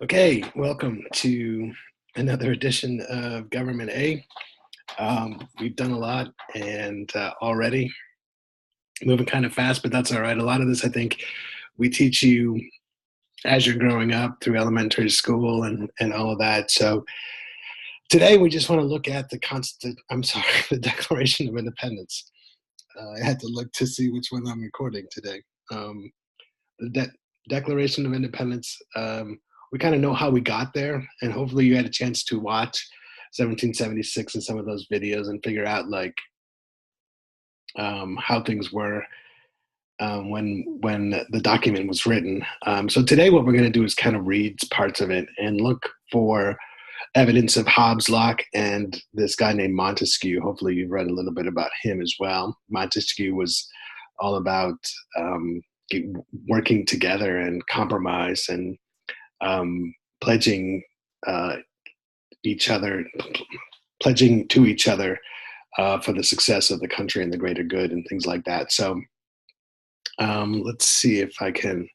Okay, welcome to another edition of Government A. We've done a lot and already moving kind of fast, but that's all right. A lot of this, I think, we teach you as you're growing up through elementary school and all of that. So today we just want to look at the Declaration of Independence. I had to look to see which one I'm recording today. The Declaration of Independence. We kind of know how we got there, and hopefully you had a chance to watch 1776 and some of those videos and figure out how things were when the document was written. So today, what we're going to do is kind of read parts of it and look for evidence of Hobbes, Locke, and this guy named Montesquieu. Hopefully, you've read a little bit about him as well. Montesquieu was all about working together and compromise and pledging each other, pledging to each other for the success of the country and the greater good and things like that. So let's see if I can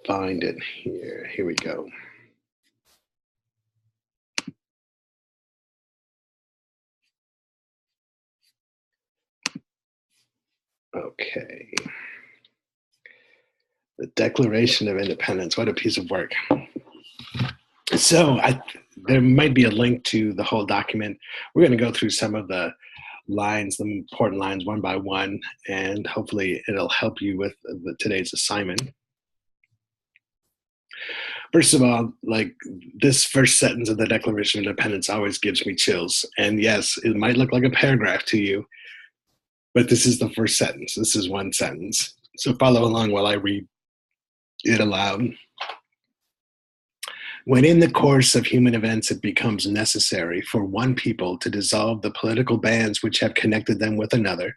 find it here. Here we go. Okay. The Declaration of Independence. What a piece of work. So there might be a link to the whole document. We're going to go through some of the lines, the important lines, one by one, and hopefully it'll help you with today's assignment. First of all, like this first sentence of the Declaration of Independence always gives me chills. And yes, it might look like a paragraph to you, but this is the first sentence. This is one sentence. So follow along while I read it aloud. When in the course of human events it becomes necessary for one people to dissolve the political bands which have connected them with another,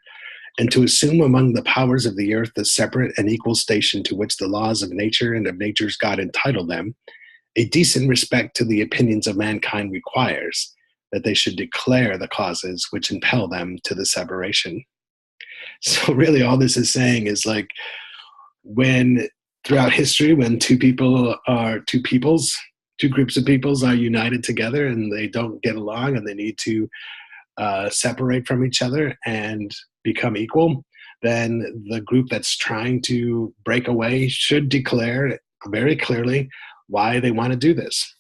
and to assume among the powers of the earth the separate and equal station to which the laws of nature and of nature's God entitle them, a decent respect to the opinions of mankind requires that they should declare the causes which impel them to the separation. So really all this is saying is like when throughout history, when two groups of peoples are united together and they don't get along and they need to separate from each other and become equal, then the group that's trying to break away should declare very clearly why they want to do this.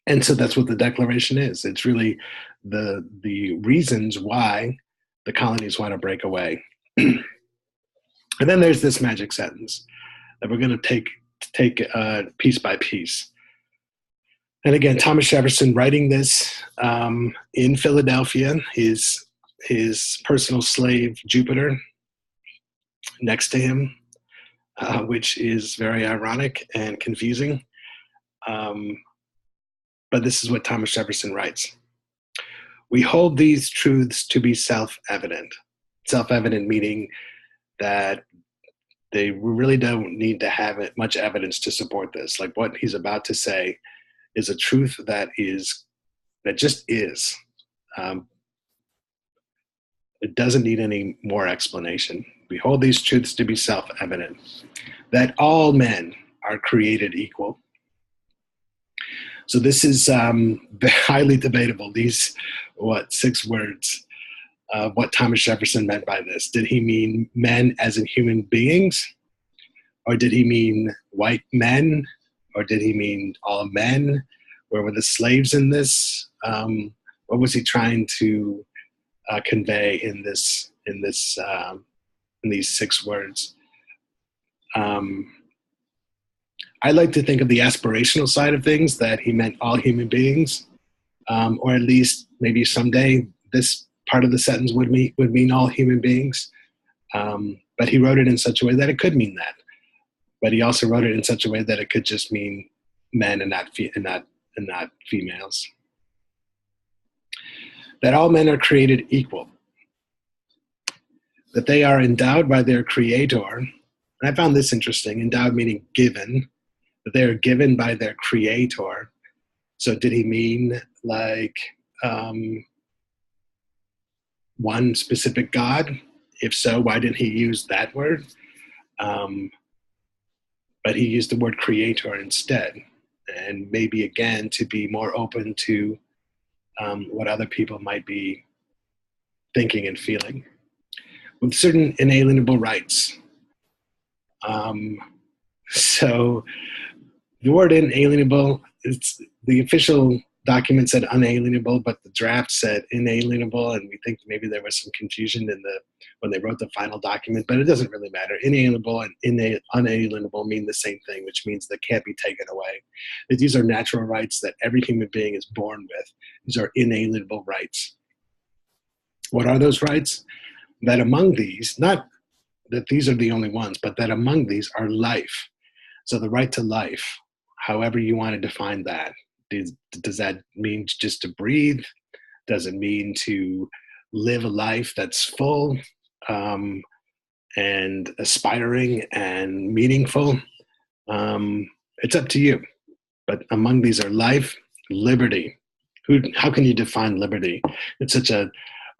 And so that's what the Declaration is. It's really the reasons why the colonies want to break away. And then there's this magic sentence that we're going to take piece by piece. And again, Thomas Jefferson writing this in Philadelphia, his personal slave Jupiter next to him, which is very ironic and confusing. But this is what Thomas Jefferson writes. We hold these truths to be self-evident. Self-evident meaning that they really don't need to have much evidence to support this. Like what he's about to say is a truth that just is. It doesn't need any more explanation. We hold these truths to be self-evident, that all men are created equal. So this is highly debatable. These, 6 words. What Thomas Jefferson meant by this. Did he mean men as in human beings? Or did he mean white men? Or did he mean all men? Where were the slaves in this? What was he trying to convey in these 6 words? I like to think of the aspirational side of things, that he meant all human beings, or at least maybe someday this part of the sentence would mean all human beings. But he wrote it in such a way that it could mean that. But he also wrote it in such a way that it could just mean men and not females. That all men are created equal. That they are endowed by their creator. And I found this interesting. Endowed meaning given. That they are given by their creator. So did he mean like one specific God? If so, why didn't he use that word? but he used the word creator instead, and maybe again to be more open to what other people might be thinking and feeling, with certain inalienable rights. Um, so the word inalienable, it's the official document said unalienable, but the draft said inalienable, and we think maybe there was some confusion when they wrote the final document, but it doesn't really matter. Inalienable and unalienable mean the same thing, which means they can't be taken away. That these are natural rights that every human being is born with. These are inalienable rights. What are those rights? That among these, not that these are the only ones, but that among these are life. So the right to life, however you want to define that. Does that mean just to breathe? Does it mean to live a life that's full and aspiring and meaningful? It's up to you. But among these are life, liberty. How can you define liberty? It's such a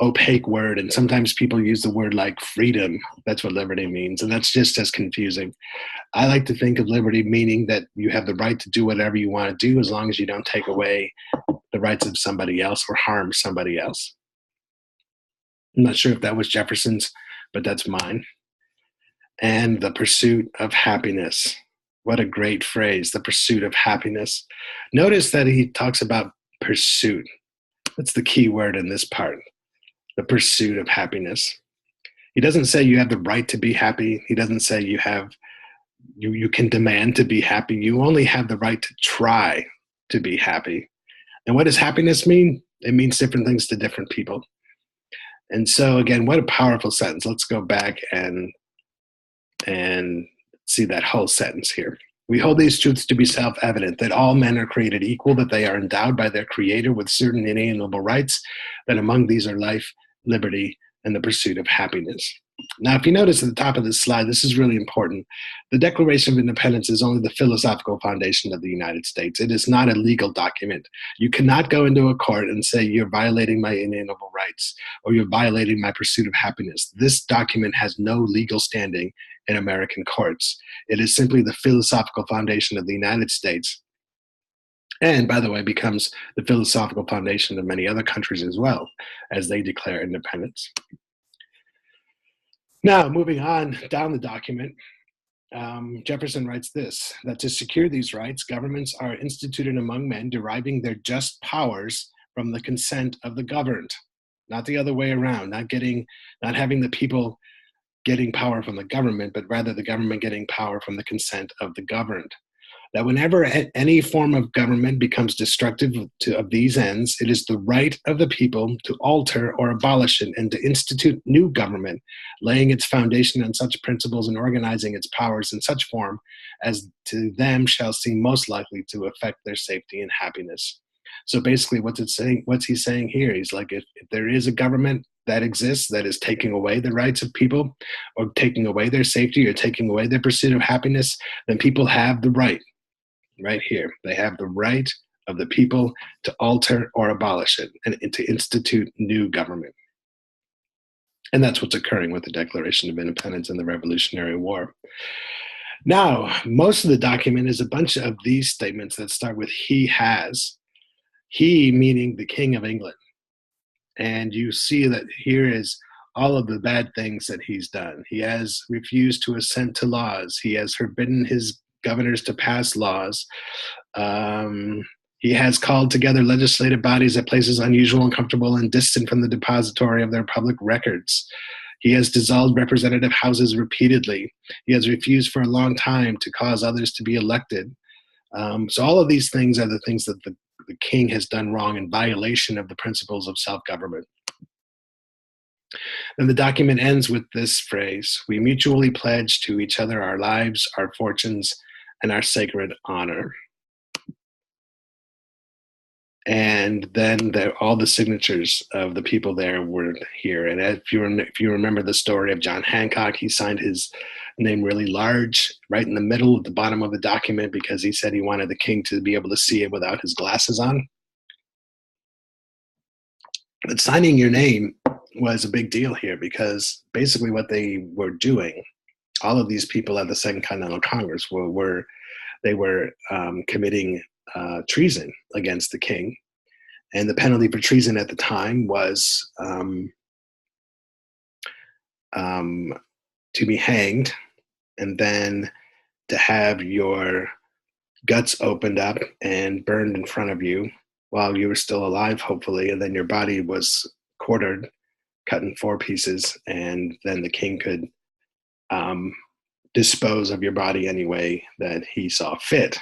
opaque word, and sometimes people use the word like freedom. That's what liberty means, and that's just as confusing. I like to think of liberty meaning that you have the right to do whatever you want to do as long as you don't take away the rights of somebody else or harm somebody else. I'm not sure if that was Jefferson's, but that's mine. And the pursuit of happiness. What a great phrase, the pursuit of happiness. Notice that he talks about pursuit. That's the key word in this part, the pursuit of happiness. He doesn't say you have the right to be happy. He doesn't say you can demand to be happy. You only have the right to try to be happy. And what does happiness mean? It means different things to different people. And so again, what a powerful sentence. Let's go back and see that whole sentence here. We hold these truths to be self-evident, that all men are created equal, that they are endowed by their creator with certain inalienable rights, that among these are life, liberty, and the pursuit of happiness. Now, if you notice at the top of this slide, this is really important. The Declaration of Independence is only the philosophical foundation of the United States. It is not a legal document. You cannot go into a court and say you're violating my inalienable rights or you're violating my pursuit of happiness. This document has no legal standing in American courts. It is simply the philosophical foundation of the United States. And by the way, becomes the philosophical foundation of many other countries as well as they declare independence. Now, moving on down the document, Jefferson writes this, that to secure these rights, governments are instituted among men, deriving their just powers from the consent of the governed, not the other way around, not having the people getting power from the government, but rather the government getting power from the consent of the governed. That whenever any form of government becomes destructive of these ends, it is the right of the people to alter or abolish it and to institute new government, laying its foundation on such principles and organizing its powers in such form as to them shall seem most likely to affect their safety and happiness. So basically what's he saying here? He's like, if there is a government that exists that is taking away the rights of people or taking away their safety or taking away their pursuit of happiness, then people have the right. Right here, they have the right of the people to alter or abolish it and to institute new government. And that's what's occurring with the Declaration of Independence and the Revolutionary War. Now, most of the document is a bunch of these statements that start with he has, he meaning the King of England. And you see that here is all of the bad things that he's done. He has refused to assent to laws. He has forbidden his governors to pass laws. He has called together legislative bodies at places unusual, uncomfortable, and distant from the depository of their public records. He has dissolved representative houses repeatedly. He has refused for a long time to cause others to be elected. So all of these things are the things that the king has done wrong in violation of the principles of self-government. And the document ends with this phrase, we mutually pledge to each other our lives, our fortunes, and our sacred honor. And then all the signatures of the people there were here. And if you remember the story of John Hancock, he signed his name really large, right in the middle at the bottom of the document, because he said he wanted the king to be able to see it without his glasses on. But signing your name was a big deal here because basically what they were doing all of these people at the Second Continental Congress were committing treason against the king. And the penalty for treason at the time was to be hanged, and then to have your guts opened up and burned in front of you while you were still alive, hopefully, and then your body was quartered, cut in 4 pieces, and then the king could dispose of your body any way that he saw fit.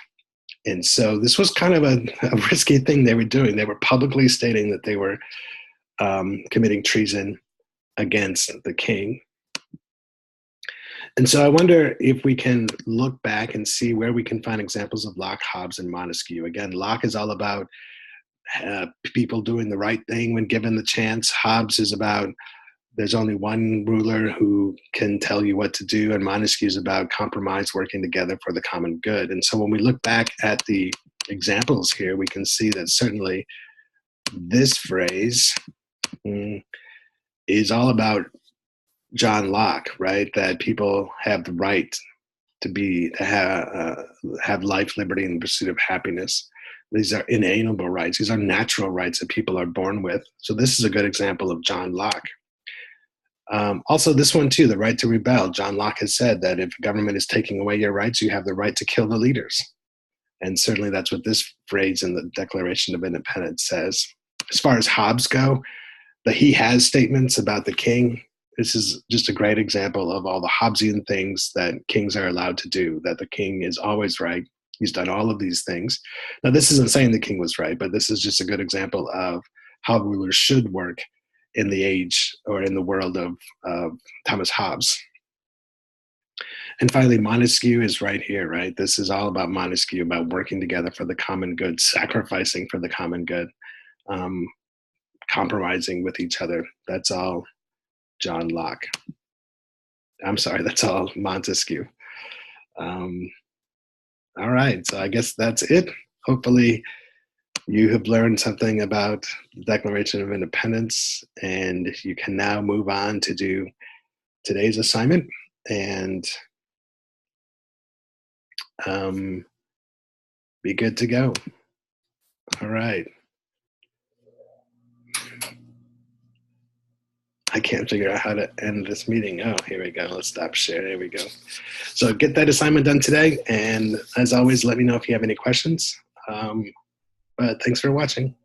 And so this was kind of a risky thing they were doing. They were publicly stating that they were committing treason against the king. And so I wonder if we can look back and see where we can find examples of Locke, Hobbes, and Montesquieu. Again, Locke is all about people doing the right thing when given the chance. Hobbes is about there's only one ruler who can tell you what to do, and Montesquieu is about compromise, working together for the common good. And so when we look back at the examples here, we can see that certainly this phrase is all about John Locke, right? That people have the right to have life, liberty, and the pursuit of happiness. These are inalienable rights. These are natural rights that people are born with. So this is a good example of John Locke. Also, this one too, the right to rebel. John Locke has said that if government is taking away your rights, you have the right to kill the leaders. And certainly that's what this phrase in the Declaration of Independence says. As far as Hobbes go, the he has statements about the king, this is just a great example of all the Hobbesian things that kings are allowed to do, that the king is always right. He's done all of these things. Now, this isn't saying the king was right, but this is just a good example of how rulers should work in the age or in the world of Thomas Hobbes. And finally, Montesquieu is right here, right? This is all about Montesquieu, about working together for the common good, sacrificing for the common good, compromising with each other. That's all John Locke. I'm sorry, that's all Montesquieu. All right, so I guess that's it. Hopefully you have learned something about the Declaration of Independence, and you can now move on to do today's assignment and be good to go. All right. I can't figure out how to end this meeting. Oh, here we go. Let's stop share. There we go. So get that assignment done today. And as always, let me know if you have any questions. But thanks for watching.